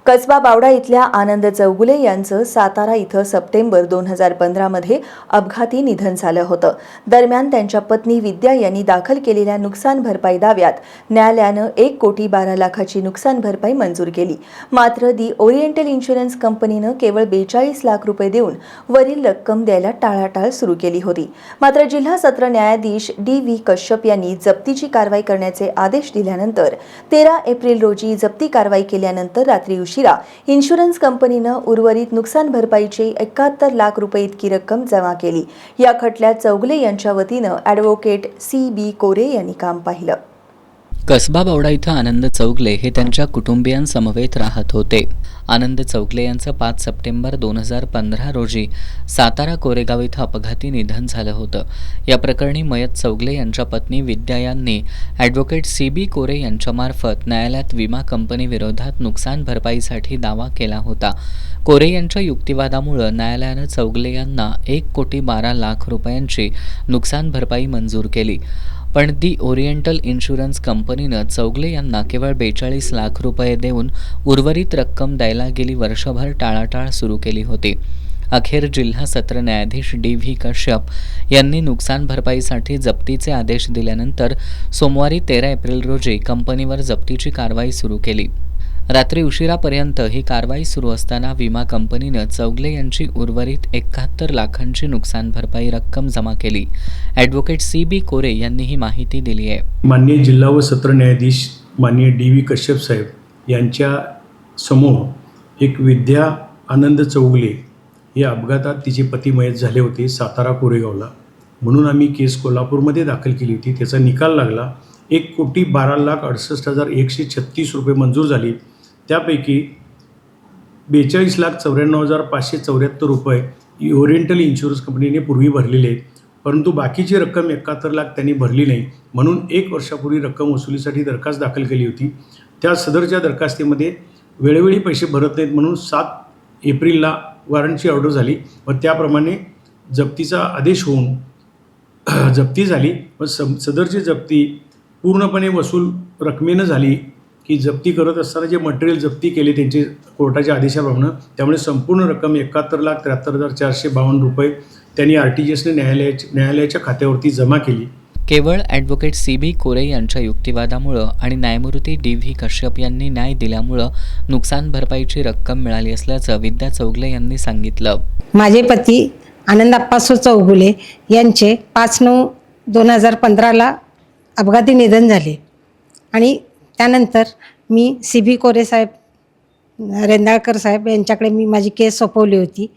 कसबा बावडा इथल्या आनंद चौगुले यांचं सातारा इथं सप्टेंबर 2015 मध्ये अपघाती निधन झालं होतं। दरम्यान त्यांच्या पत्नी विद्या यांनी दाखल केलेल्या नुकसान भरपाई दाव्यात न्यायालयानं 1,12,00,000ची नुकसान भरपाई मंजूर केली। मात्र दी ओरिएंटल इन्शुरन्स कंपनीनं केवळ 42 लाख रुपये देऊन वरील रक्कम द्यायला टाळाटाळ सुरू केली होती। मात्र जिल्हा सत्र न्यायाधीश डी.व्ही. कश्यप यांनी जप्तीची कारवाई करण्याचे आदेश दिल्यानंतर 13 एप्रिल रोजी जप्ती कारवाई केल्यानंतर रात्री उशिरा इन्शुरन्स कंपनीनं उर्वरित नुकसान भरपाईची 71 लाख रुपये इतकी रक्कम जमा केली। या खटल्यात चौगुले यांच्या वतीनं ॲडव्होकेट सी.बी. कोरे यांनी काम पाहिलं। कसबा बावडा इथं आनंद चौगुले हे त्यांच्या कुटुंबियांसमवेत राहत होते। आनंद चौगुले यांचं 5 सप्टेंबर 2015 रोजी सातारा कोरेगाव इथं अपघाती निधन झालं होतं। या प्रकरणी मयत चौगुले यांच्या पत्नी विद्या यांनी ॲडव्होकेट सी.बी. कोरे यांच्यामार्फत न्यायालयात विमा कंपनी विरोधात नुकसान भरपाईसाठी दावा केला होता। कोरे यांच्या युक्तिवादामुळे न्यायालयानं चौगुले यांना 1,12,00,000 रुपयांची नुकसान भरपाई मंजूर केली। पण दी ओरिएंटल इन्शुरन्स कंपनीनं चौगुले यांना केवळ 42 लाख रुपये देऊन उर्वरित रक्कम द्यायला गेली वर्षभर टाळाटाळ सुरू केली होती। अखेर जिल्हा सत्र न्यायाधीश डी.व्ही. कश्यप यांनी नुकसान भरपाईसाठी जप्तीचे आदेश दिल्यानंतर सोमवारी 13 एप्रिल रोजी कंपनीवर जप्तीची कारवाई सुरू केली। रात्री उशिरापर्यंत ही कारवाई सुरू असताना विमा कंपनीनं चौगुले यांची उर्वरित 71 लाखांची नुकसान भरपाई रक्कम जमा केली। Advocate CB. कोरे यांनी ही माहिती दिली आहे। माननीय जिल्हा व सत्र न्यायाधीश माननीय डी.व्ही. कश्यप साहेब यांच्या समोर एक विद्या आनंद चौगुले या अपघातात तिचे पती मयत झाले होते सातारा कोरेगावला, म्हणून आम्ही केस कोल्हापूरमध्ये दाखल केली होती। त्याचा निकाल लागला। 1,12,68,136 रुपये मंजूर झाली। त्यापैकी 42,94,574 रुपये ओरिएंटल इन्शुरन्स कंपनीने पूर्वी भरलेले आहेत, परंतु बाकीची रक्कम 71 लाख त्यांनी भरली नाही, म्हणून 1 वर्षापूर्वी रक्कम वसुलीसाठी दरखास्त दाखल केली होती। त्या सदरच्या दरखास्तीमध्ये वेळोवेळी पैसे भरत नाहीत म्हणून 7 एप्रिलला वॉरंटची ऑर्डर झाली व त्याप्रमाणे जप्तीचा आदेश होऊन जप्ती झाली व सदरची जप्ती पूर्णपणे वसूल रकमेनं झाली की जप्ती करत असताना जे मटेरियल जप्ती केले त्यांचे कोर्टाच्या आदेशाप्रमाणे, त्यामुळे संपूर्ण रक्कम 71,73,452 रुपये त्यांनी RTGSने न्यायालयाच्या खात्यावरती जमा केली। केवळ ॲडव्होकेट सी.बी. कोरे यांच्या युक्तिवादामुळं आणि न्यायमूर्ती डी.व्ही. कश्यप यांनी न्याय दिल्यामुळं नुकसान भरपाईची रक्कम मिळाली असल्याचं विद्या चौगुले यांनी सांगितलं। माझे पती आनंद अप्पासो चौगुले यांचे 5/9/2015ला अपघाती निधन झाले आणि त्यानंतर मी सी.बी. कोरे साहेब, रेंदाळकर साहेब यांच्याकडे मी माझी केस सोपवली होती।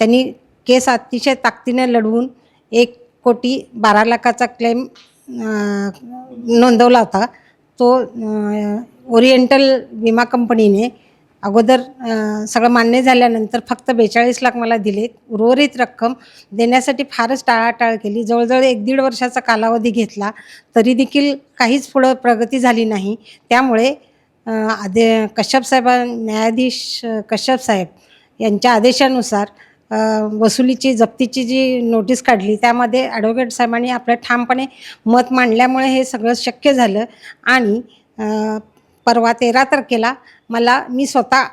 त्यांनी केस अतिशय ताकदीने लढवून 1,12,00,000चा क्लेम नोंदवला होता। तो ओरिएंटल विमा कंपनीने अगोदर सगळं मान्य झाल्यानंतर फक्त 42 लाख मला दिले। उर्वरित रक्कम देण्यासाठी फारच टाळाटाळ केली। जवळजवळ 1-1.5 वर्षाचा कालावधी घेतला तरी काहीच पुढं प्रगती झाली नाही। त्यामुळे कश्यप साहेब, न्यायाधीश कश्यप साहेब यांच्या आदेशानुसार वसुलीची जप्तीची जी नोटीस काढली त्यामध्ये ॲडव्होकेट साहेबांनी आपलं ठामपणे मत मांडल्यामुळे हे सगळं शक्य झालं आणि परवा 13 तारखेला मी स्वतः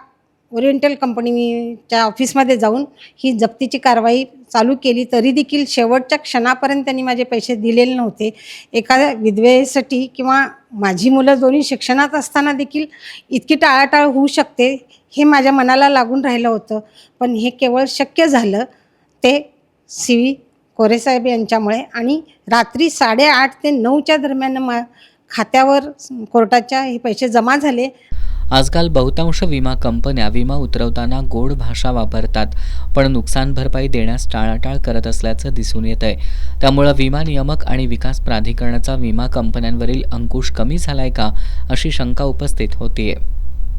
ओरिएंटल कंपनीच्या ऑफिसमध्ये जाऊन ही जप्तीची कारवाई चालू केली तरी शेवटच्या क्षणापर्यंत त्यांनी माझे पैसे दिलेले नव्हते। एका विधवेसाठी किंवा माझी मुलं दोन्ही शिक्षणात असताना देखील इतकी टाळाटाळ होऊ शकते हे माझ्या मनाला लागून राहिलं होतं, पण हे केवळ शक्य झालं ते सी.बी. कोरे साहेब यांच्यामुळे आणि रात्री 8:30 ते 9च्या दरम्यान खात्यावर कोर्टाच्या हे पैसे जमा झाले। आजकाल बहुतांश विमा कंपन्या विमा उतरवताना गोड भाषा वापरतात, पण नुकसान भरपाई देण्यास टाळाटाळ करत असल्याचं दिसून येत आहे। त्यामुळे विमा नियामक आणि विकास प्राधिकरणाचा विमा कंपन्यांवरील अंकुश कमी झालाय का अशी शंका उपस्थित होतीये।